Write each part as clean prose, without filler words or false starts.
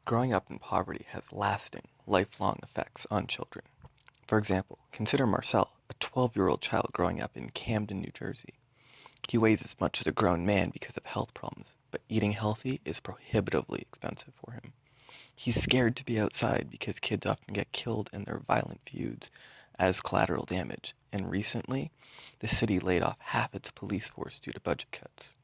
Growing up in poverty has lasting, lifelong effects on children. For example, consider Marcel, a 12-year-old child growing up in Camden, New Jersey. He weighs as much as a grown man because of health problems, but eating healthy is prohibitively expensive for him. He's scared to be outside because kids often get killed in their violent feuds as collateral damage, and recently, the city laid off half its police force due to budget cuts.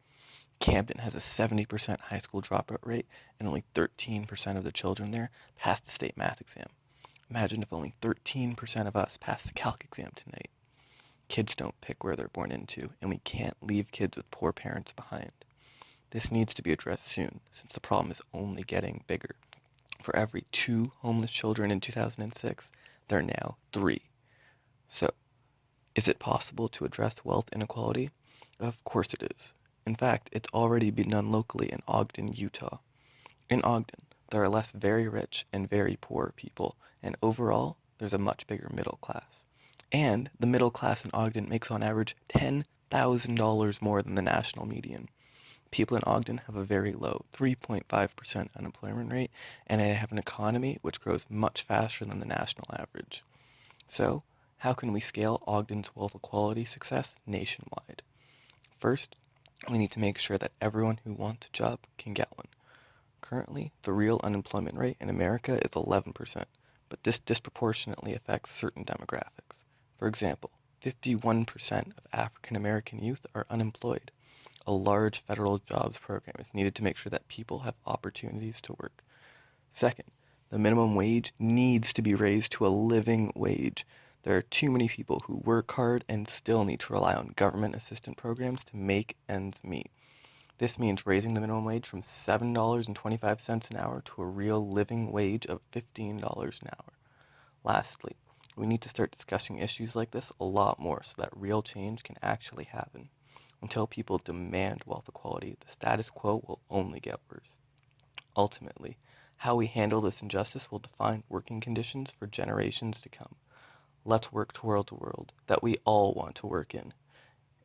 Camden has a 70% high school dropout rate, and only 13% of the children there pass the state math exam. Imagine if only 13% of us pass the calc exam tonight. Kids don't pick where they're born into, and we can't leave kids with poor parents behind. This needs to be addressed soon, since the problem is only getting bigger. For every 2 homeless children in 2006, there are now 3. So, is it possible to address wealth inequality? Of course it is. In fact, it's already been done locally in Ogden, Utah. In Ogden, there are less very rich and very poor people, and overall, there's a much bigger middle class. And the middle class in Ogden makes on average $10,000 more than the national median. People in Ogden have a very low 3.5% unemployment rate, and they have an economy which grows much faster than the national average. So, how can we scale Ogden's wealth equality success nationwide? First, we need to make sure that everyone who wants a job can get one. Currently, the real unemployment rate in America is 11%, but this disproportionately affects certain demographics. For example, 51% of African American youth are unemployed. A large federal jobs program is needed to make sure that people have opportunities to work. Second, the minimum wage needs to be raised to a living wage. There are too many people who work hard and still need to rely on government assistance programs to make ends meet. This means raising the minimum wage from $7.25 an hour to a real living wage of $15 an hour. Lastly, we need to start discussing issues like this a lot more so that real change can actually happen. Until people demand wealth equality, the status quo will only get worse. Ultimately, how we handle this injustice will define working conditions for generations to come. Let's work towards a world that we all want to work in.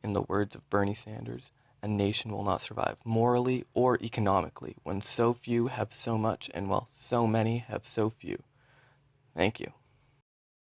In the words of Bernie Sanders, a nation will not survive morally or economically when so few have so much and while so many have so few. Thank you.